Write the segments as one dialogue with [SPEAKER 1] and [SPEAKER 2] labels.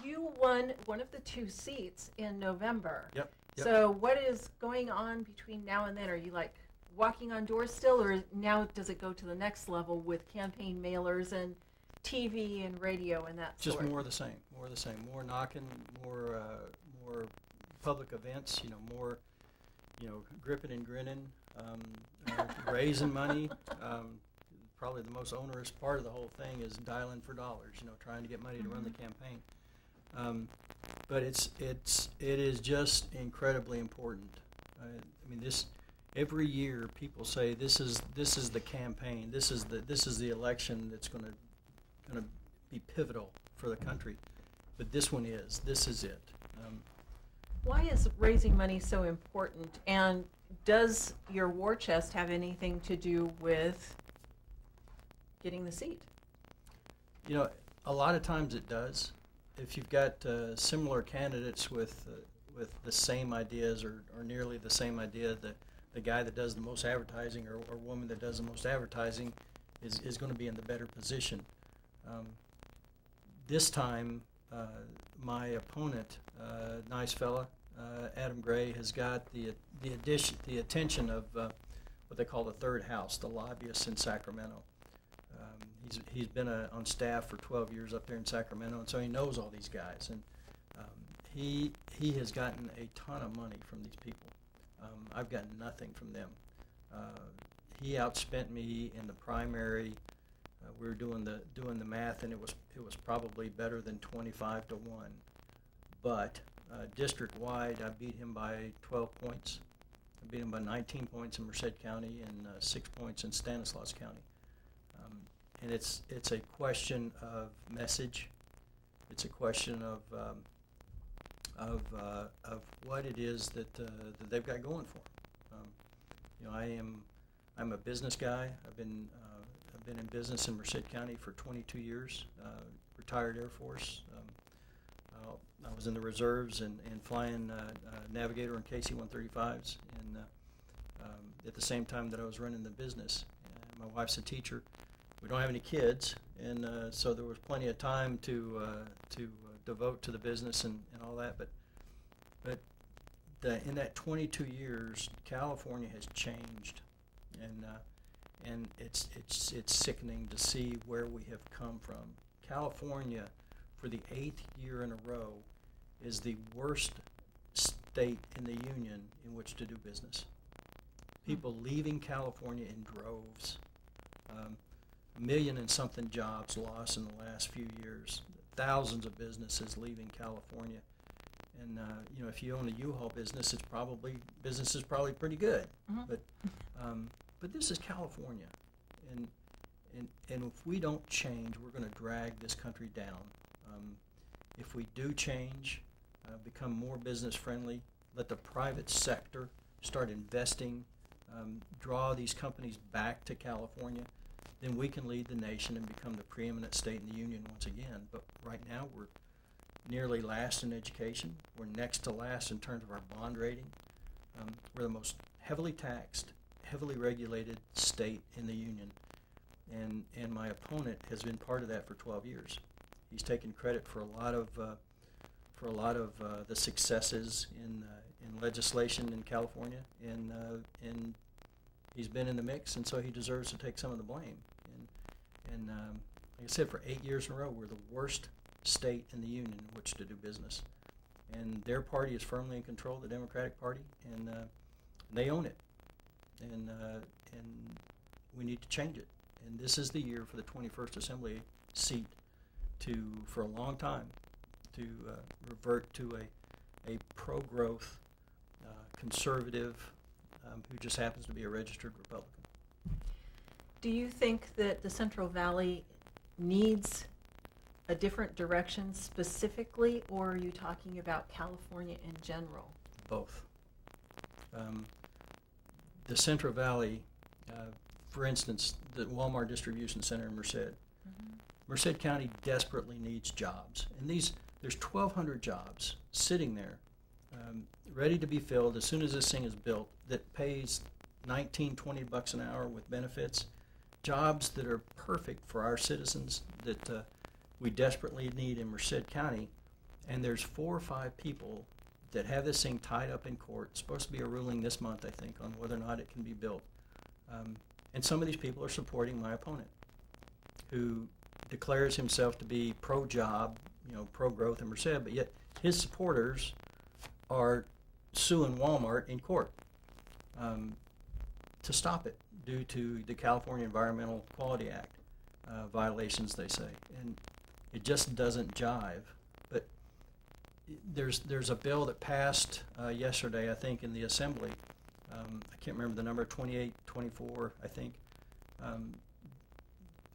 [SPEAKER 1] you won one of the 2 seats in November.
[SPEAKER 2] Yep.
[SPEAKER 1] So what is going on between now and then? Are you like walking on doors still, or now does it go to the next level with campaign mailers and TV and radio and that
[SPEAKER 2] Just
[SPEAKER 1] sort?
[SPEAKER 2] more of the same. More knocking, more public events. More gripping and grinning, raising money. Probably the most onerous part of the whole thing is dialing for dollars. Trying to get money to run the campaign. But it is just incredibly important. This every year people say this is the campaign. This is the election that's going to be pivotal for the country. But this is it.
[SPEAKER 1] Why is raising money so important? And does your war chest have anything to do with getting the seat?
[SPEAKER 2] A lot of times it does. If you've got similar candidates with the same ideas or nearly the same idea, the guy that does the most advertising or woman that does the most advertising is going to be in the better position. This time, my opponent, nice fella, Adam Gray, has got the attention of what they call the third house, the lobbyists in Sacramento. He's been on staff for 12 years up there in Sacramento, and so he knows all these guys. And he has gotten a ton of money from these people. I've gotten nothing from them. He outspent me in the primary. We were doing the math, and it was probably better than 25 to 1. But district-wide, I beat him by 12 points. I beat him by 19 points in Merced County and 6 points in Stanislaus County. And it's a question of message. It's a question of what it is that they've got going for them. I'm a business guy. I've been in business in Merced County for 22 years. Retired Air Force. I was in the reserves and flying Navigator and KC-135s, and at the same time that I was running the business. My wife's a teacher. We don't have any kids, and so there was plenty of time to devote to the business and all that. But in that 22 years, California has changed, and it's sickening to see where we have come from. California, for the 8th year in a row, is the worst state in the union in which to do business. People leaving California in droves. 1 million and something jobs lost in the last few years. Thousands of businesses leaving California. And if you own a U-Haul business, business is probably pretty good. Mm-hmm. But this is California, and if we don't change, we're going to drag this country down. If we do change, become more business friendly, let the private sector start investing, draw these companies back to California, then we can lead the nation and become the preeminent state in the union once again. But right now we're nearly last in education. We're next to last in terms of our bond rating. We're the most heavily taxed, heavily regulated state in the union. And my opponent has been part of that for 12 years. He's taken credit for a lot of the successes in legislation in California, and he's been in the mix, and so he deserves to take some of the blame. And like I said, for 8 years in a row, we're the worst state in the union in which to do business. And their party is firmly in control, the Democratic Party, and they own it. And we need to change it. And this is the year for the 21st Assembly seat for a long time, to revert to a pro-growth conservative who just happens to be a registered Republican.
[SPEAKER 1] Do you think that the Central Valley needs a different direction specifically, or are you talking about California in general?
[SPEAKER 2] Both. The Central Valley, for instance, the Walmart distribution center in Merced. Mm-hmm. Merced County desperately needs jobs, and there's 1,200 jobs sitting there, ready to be filled as soon as this thing is built, that pays $19, $20 an hour with benefits, jobs that are perfect for our citizens that we desperately need in Merced County, and there's 4 or 5 people that have this thing tied up in court. It's supposed to be a ruling this month, I think, on whether or not it can be built. And some of these people are supporting my opponent, who declares himself to be pro-job, pro-growth in Merced, but yet his supporters are suing Walmart in court to stop it due to the California Environmental Quality Act violations, they say. And it just doesn't jive. But there's a bill that passed yesterday, I think, in the Assembly. I can't remember the number, 2824, I think,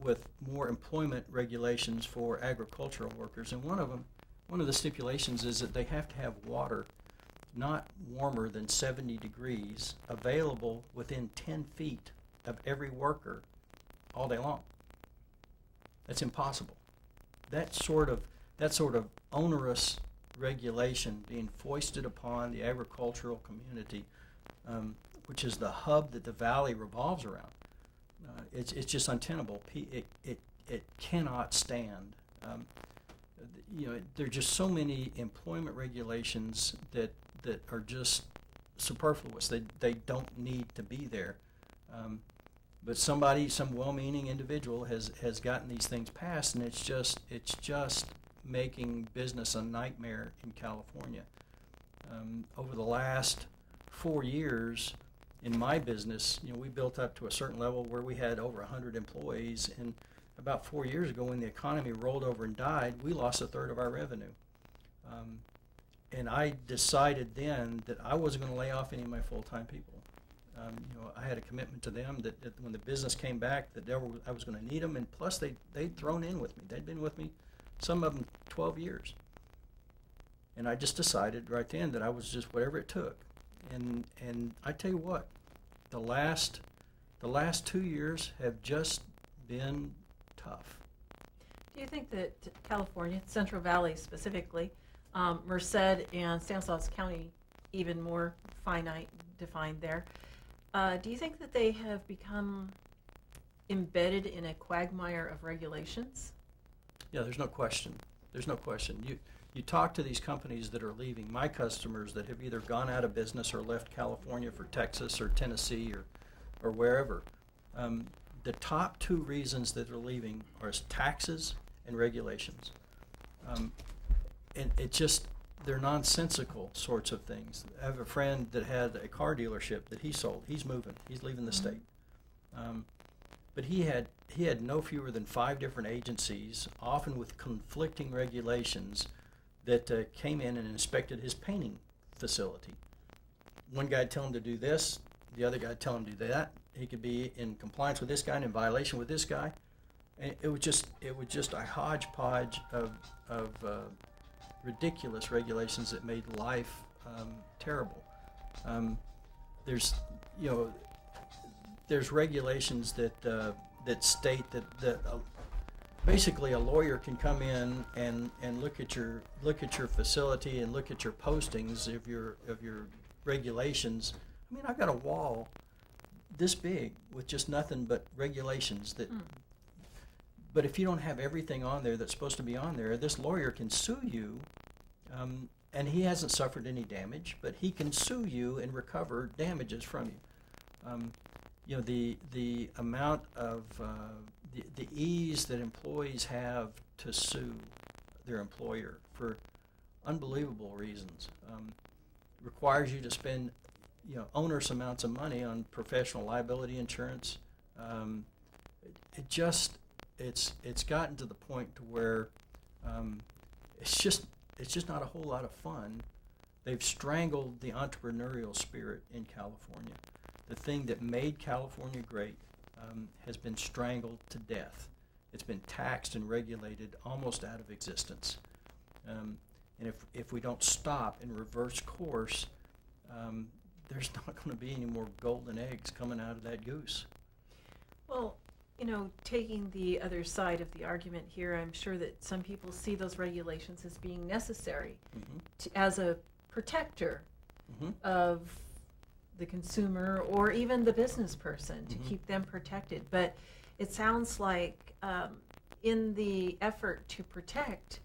[SPEAKER 2] with more employment regulations for agricultural workers. And one of the stipulations is that they have to have water not warmer than 70 degrees available within 10 feet of every worker all day long. That's impossible. That sort of onerous regulation being foisted upon the agricultural community, which is the hub that the valley revolves around, it's just untenable. It cannot stand. There are just so many employment regulations that are just superfluous. They don't need to be there. But some well-meaning individual has gotten these things passed, and it's just making business a nightmare in California. Over the last 4 years in my business, we built up to a certain level where we had over 100 employees, and about 4 years ago, when the economy rolled over and died, we lost a third of our revenue. And I decided then that I wasn't going to lay off any of my full-time people. I had a commitment to them that when the business came back, that I was going to need them, and plus they'd thrown in with me. They'd been with me, some of them 12 years. And I just decided right then that I was just whatever it took. And I tell you what, the last 2 years have just been tough.
[SPEAKER 1] Do you think that California, Central Valley specifically, Merced and Stanislaus County even more finite defined there, do you think that they have become embedded in a quagmire of regulations?
[SPEAKER 2] Yeah, there's no question. There's no question. You talk to these companies that are leaving, my customers that have either gone out of business or left California for Texas or Tennessee or wherever. The top 2 reasons that they're leaving are taxes and regulations. And they're nonsensical sorts of things. I have a friend that had a car dealership that he sold. He's moving. He's leaving the state. But he had no fewer than 5 different agencies, often with conflicting regulations, that came in and inspected his painting facility. One guy would tell him to do this, the other guy would tell him to do that. He could be in compliance with this guy and in violation with this guy. And it was just a hodgepodge of ridiculous regulations that made life terrible. There's regulations that state that basically a lawyer can come in and look at your facility and look at your postings of your regulations. I mean, I've got a wall this big with just nothing but regulations that. But if you don't have everything on there that's supposed to be on there, this lawyer can sue you, and he hasn't suffered any damage, but he can sue you and recover damages from you. The amount of the ease that employees have to sue their employer for unbelievable reasons requires you to spend onerous amounts of money on professional liability insurance. It's gotten to the point to where it's just not a whole lot of fun. They've strangled the entrepreneurial spirit in California. The thing that made California great has been strangled to death. It's been taxed and regulated almost out of existence. And if we don't stop and reverse course, there's not going to be any more golden eggs coming out of that goose.
[SPEAKER 1] Well, taking the other side of the argument here, I'm sure that some people see those regulations as being necessary as a protector of the consumer or even the business person to keep them protected. But it sounds like in the effort to protect,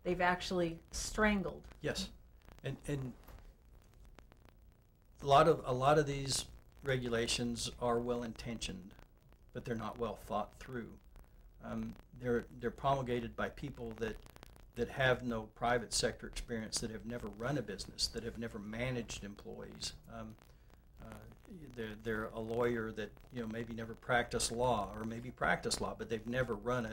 [SPEAKER 1] they've actually strangled.
[SPEAKER 2] Yes, and a lot of these regulations are well intentioned, but they're not well thought through. They're promulgated by people that have no private sector experience, that have never run a business, that have never managed employees. They're a lawyer that maybe never practiced law, or maybe practiced law, but they've never run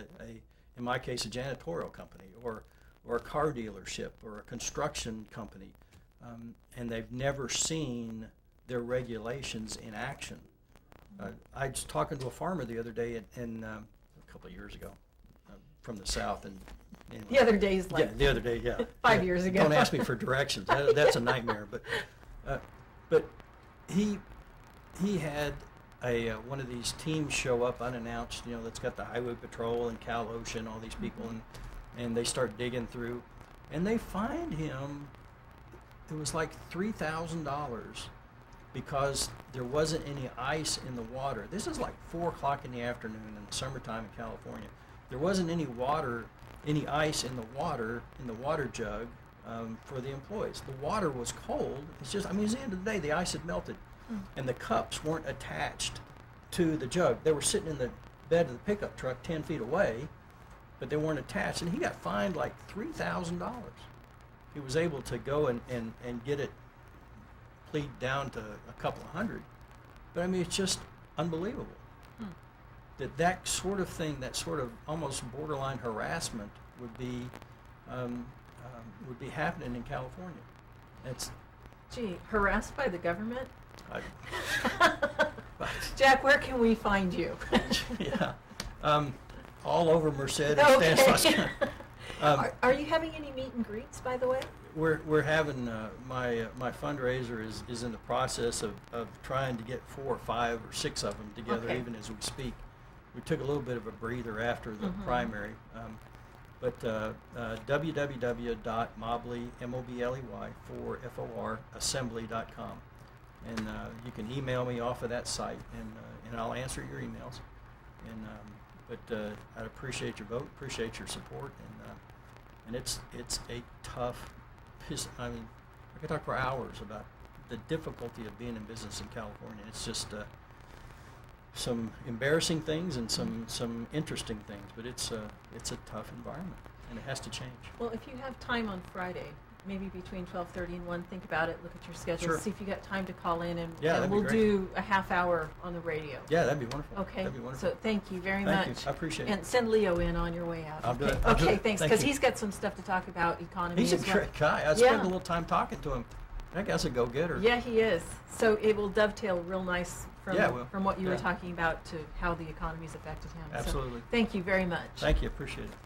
[SPEAKER 2] in my case, a janitorial company, or a car dealership, or a construction company, and they've never seen their regulations in action. I was talking to a farmer the other day, a couple of years ago, from the South, and anyway.
[SPEAKER 1] The other day is like
[SPEAKER 2] Yeah, the other day, yeah.
[SPEAKER 1] 5 years ago.
[SPEAKER 2] Don't ask me for directions. That's a nightmare. But he had one of these teams show up unannounced. That's got the Highway Patrol and Cal Ocean, all these people, and they start digging through, and they find him. It was like $3,000 because there wasn't any ice in the water. This is like 4 o'clock in the afternoon in the summertime in California. There wasn't any ice in the water jug for the employees. The water was cold. It's just, at the end of the day, the ice had melted, and the cups weren't attached to the jug. They were sitting in the bed of the pickup truck 10 feet away, but they weren't attached, and he got fined like $3,000. He was able to go and get it plead down to a couple of hundred. But it's just unbelievable that sort of thing, that sort of almost borderline harassment would be happening in California.
[SPEAKER 1] Gee, harassed by the government?
[SPEAKER 2] I,
[SPEAKER 1] Jack, where can we find you?
[SPEAKER 2] yeah, all over Merced and
[SPEAKER 1] Okay.
[SPEAKER 2] Stanislaus.
[SPEAKER 1] Are you having any meet and greets, by the way?
[SPEAKER 2] We're having my fundraiser is in the process of trying to get 4 or 5 or 6 of them together,
[SPEAKER 1] Okay.
[SPEAKER 2] even as we speak. We took a little bit of a breather after the primary, but www.mobley, M-O-B-L-E-Y, for assembly.com, and you can email me off of that site, and I'll answer your emails. But I'd appreciate your vote, appreciate your support, and it's a tough. I could talk for hours about the difficulty of being in business in California. It's just some embarrassing things and some interesting things, but it's a tough environment, and it has to change.
[SPEAKER 1] Well, if you have time on Friday, maybe between 12:30 and 1, think about it, look at your schedule,
[SPEAKER 2] Sure.
[SPEAKER 1] see if you got time to call in, and
[SPEAKER 2] that'd be
[SPEAKER 1] we'll
[SPEAKER 2] great.
[SPEAKER 1] do a half hour on the radio.
[SPEAKER 2] Yeah, that'd be wonderful.
[SPEAKER 1] Okay.
[SPEAKER 2] That'd be wonderful.
[SPEAKER 1] So thank you very
[SPEAKER 2] Thank
[SPEAKER 1] much.
[SPEAKER 2] you. I appreciate it.
[SPEAKER 1] And send Leo in on your way out.
[SPEAKER 2] I'll do
[SPEAKER 1] okay.
[SPEAKER 2] it. I'll do
[SPEAKER 1] Okay,
[SPEAKER 2] it.
[SPEAKER 1] thanks,
[SPEAKER 2] Thank
[SPEAKER 1] because
[SPEAKER 2] you.
[SPEAKER 1] he's got some stuff to talk about economy
[SPEAKER 2] He's a
[SPEAKER 1] as well.
[SPEAKER 2] great guy. I spent
[SPEAKER 1] Yeah.
[SPEAKER 2] a little time talking to him. That guy's a go-getter.
[SPEAKER 1] Yeah, he is. So it will dovetail real nice from,
[SPEAKER 2] Yeah, it will.
[SPEAKER 1] from what you were
[SPEAKER 2] Yeah.
[SPEAKER 1] talking about to how the economy's affected him.
[SPEAKER 2] Absolutely.
[SPEAKER 1] So thank you very much.
[SPEAKER 2] Thank you. Appreciate it.